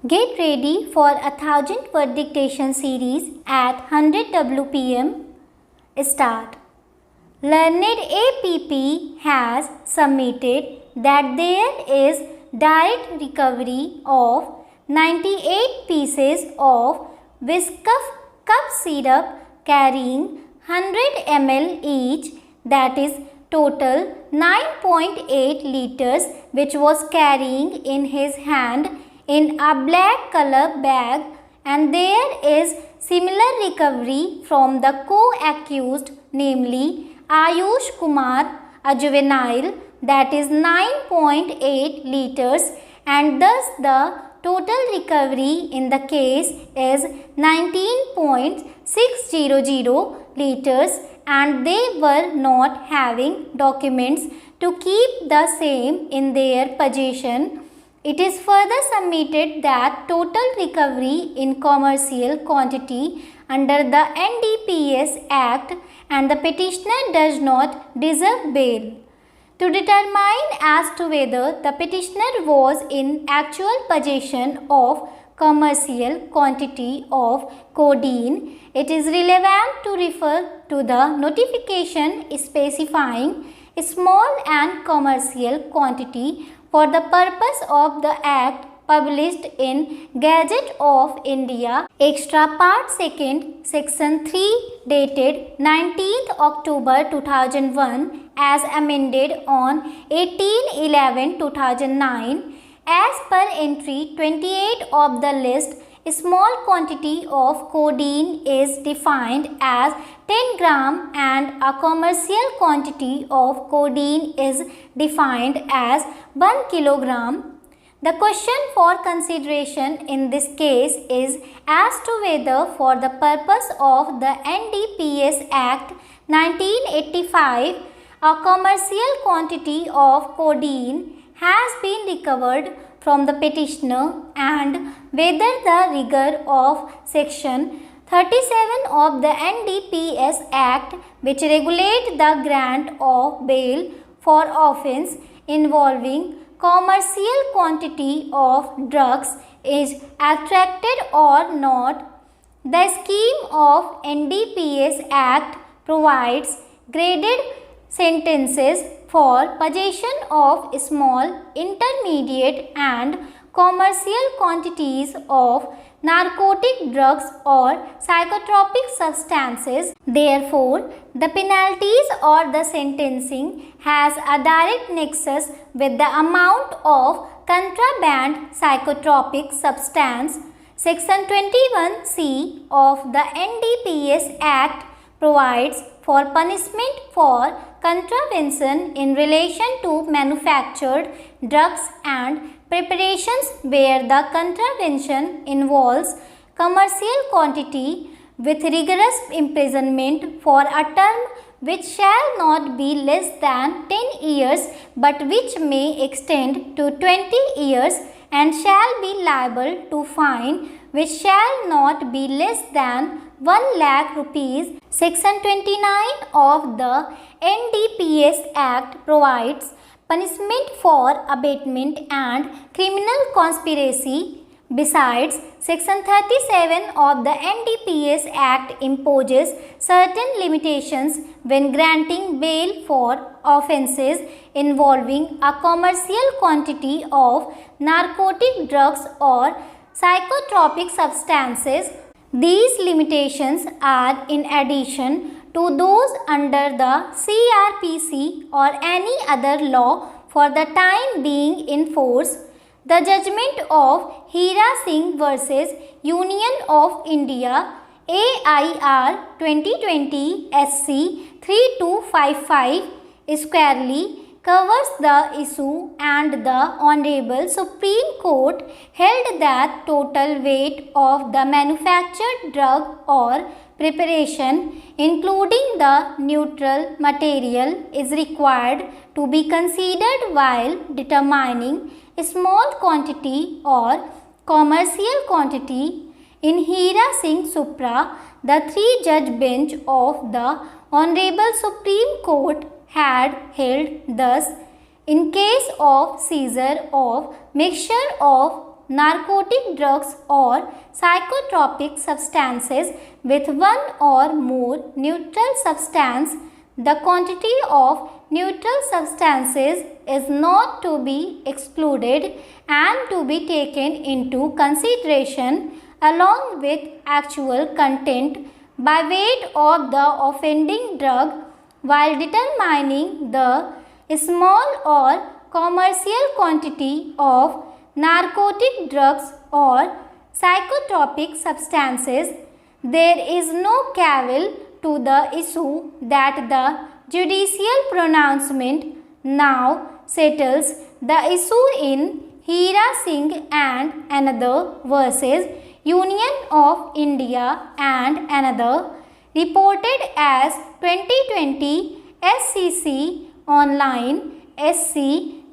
Get ready for a 1000-word dictation series at 100 WPM. Start. Learned APP has submitted that there is direct recovery of 98 pieces of Whiskas cup syrup carrying 100 ml each, that is total 9.8 liters, which was carrying in his hand in a black color bag, and there is similar recovery from the co-accused, namely Ayush Kumar, a juvenile, that is 9.8 liters, and thus the total recovery in the case is 19.600 liters, and they were not having documents to keep the same in their possession. It is further submitted that total recovery in commercial quantity under the NDPS Act and the petitioner does not deserve bail. To determine as to whether the petitioner was in actual possession of commercial quantity of codeine, it is relevant to refer to the notification specifying small and commercial quantity for the purpose of the Act published in Gazette of India, Extra Part 2nd, Section 3, dated 19th October 2001, as amended on 18/11/2009. As per entry 28 of the list, a small quantity of codeine is defined as 10 gram and a commercial quantity of codeine is defined as 1 kilogram. The question for consideration in this case is as to whether for the purpose of the NDPS Act 1985, a commercial quantity of codeine has been recovered from the petitioner, and whether the rigor of Section 37 of the NDPS Act, which regulate the grant of bail for offence involving commercial quantity of drugs, is attracted or not. The scheme of NDPS Act provides graded sentences for possession of small, intermediate and commercial quantities of narcotic drugs or psychotropic substances. Therefore, the penalties or the sentencing has a direct nexus with the amount of contraband psychotropic substance. Section 21C of the NDPS Act provides for punishment for contravention in relation to manufactured drugs and preparations where the contravention involves commercial quantity, with rigorous imprisonment for a term which shall not be less than 10 years but which may extend to 20 years, and shall be liable to fine which shall not be less than 1 lakh rupees. Section 29 of the NDPS Act provides punishment for abatement and criminal conspiracy. Besides, Section 37 of the NDPS Act imposes certain limitations when granting bail for offences involving a commercial quantity of narcotic drugs or psychotropic substances. These limitations are in addition to those under the CRPC or any other law for the time being in force. The judgment of Hira Singh versus Union of India AIR 2020 SC 3255 squarely covers the issue, and the Honorable Supreme Court held that total weight of the manufactured drug or preparation, including the neutral material, is required to be considered while determining a small quantity or commercial quantity. In Hira Singh Supra, the three-judge bench of the Honorable Supreme Court had held thus, in case of seizure of mixture of narcotic drugs or psychotropic substances with one or more neutral substance, the quantity of neutral substances is not to be excluded and to be taken into consideration along with actual content by weight of the offending drug while determining the small or commercial quantity of narcotic drugs or psychotropic substances. There is no cavil to the issue that the judicial pronouncement now settles the issue in Hira Singh and another versus Union of India and another, reported as 2020 SCC Online SC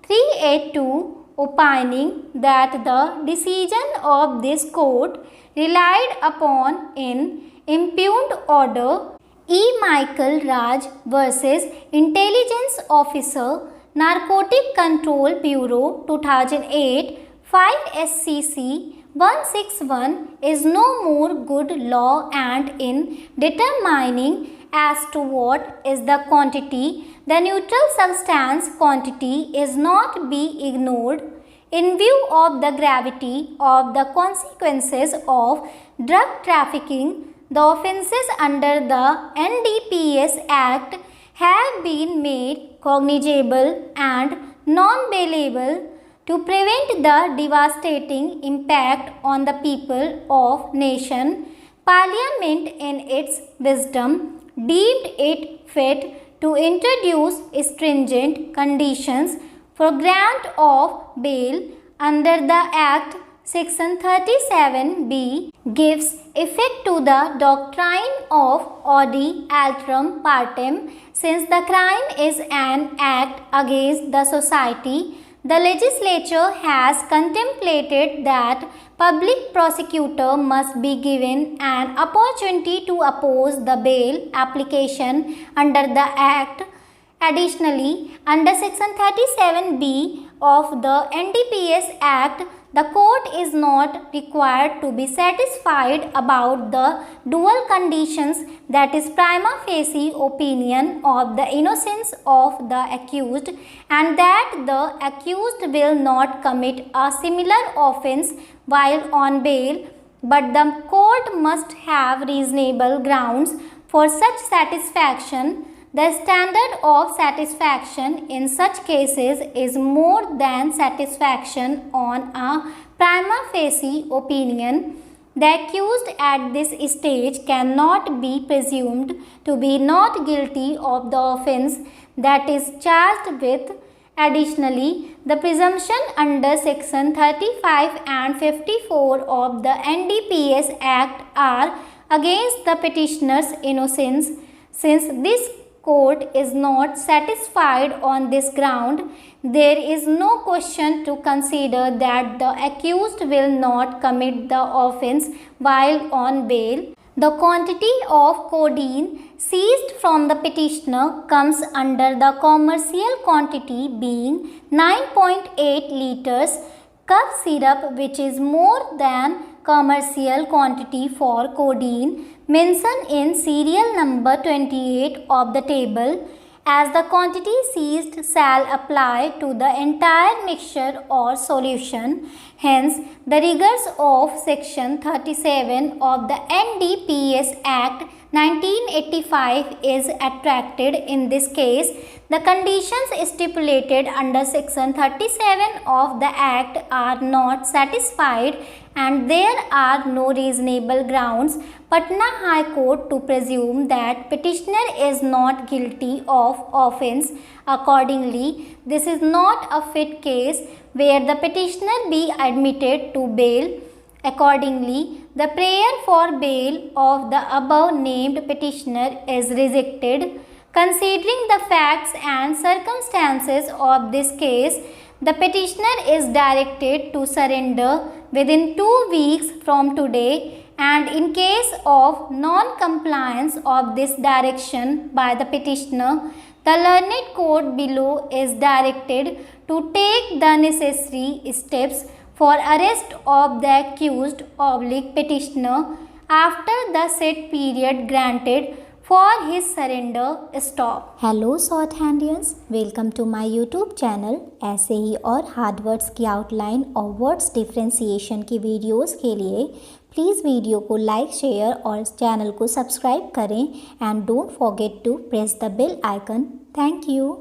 382, opining that the decision of this court relied upon in impugned order E. Michael Raj versus Intelligence Officer, Narcotic Control Bureau 2008 5 SCC 161 is no more good law, and in determining as to what is the quantity, the neutral substance quantity is not be ignored. In view of the gravity of the consequences of drug trafficking, the offences under the NDPS Act have been made cognizable and non-bailable to prevent the devastating impact on the people of nation. Parliament in its wisdom deemed it fit to introduce stringent conditions for grant of bail under the Act. Section 37B gives effect to the doctrine of odi alterum partem. Since the crime is an act against the society, the legislature has contemplated that public prosecutor must be given an opportunity to oppose the bail application under the Act. Additionally, under Section 37B of the NDPS Act, the court is not required to be satisfied about the dual conditions, that is prima facie opinion of the innocence of the accused and that the accused will not commit a similar offence while on bail, but the court must have reasonable grounds for such satisfaction. The standard of satisfaction in such cases is more than satisfaction on a prima facie opinion. The accused at this stage cannot be presumed to be not guilty of the offence that is charged with. Additionally, the presumption under Section 35 and 54 of the NDPS Act are against the petitioner's innocence. Since this court is not satisfied on this ground, there is no question to consider that the accused will not commit the offence while on bail. The quantity of codeine seized from the petitioner comes under the commercial quantity, being 9.8 liters cough syrup, which is more than commercial quantity for codeine mentioned in serial number 28 of the table, as the quantity seized shall apply to the entire mixture or solution. Hence, the rigors of Section 37 of the NDPS Act 1985 is attracted in this case. The conditions stipulated under Section 37 of the Act are not satisfied and there are no reasonable grounds Patna High Court to presume that petitioner is not guilty of offence. Accordingly, this is not a fit case where the petitioner be admitted to bail. Accordingly, the prayer for bail of the above named petitioner is rejected. Considering the facts and circumstances of this case, the petitioner is directed to surrender within 2 weeks from today and in case of non-compliance of this direction by the petitioner, the learned court below is directed to take the necessary steps for arrest of the accused / petitioner after the set period granted for his surrender stop. Hello short handians, welcome to my YouTube channel. ऐसे ही और hard words की outline और words differentiation की videos के लिए please video को like, share और चैनल को सब्सक्राइब करें and don't forget to press the bell icon. Thank you.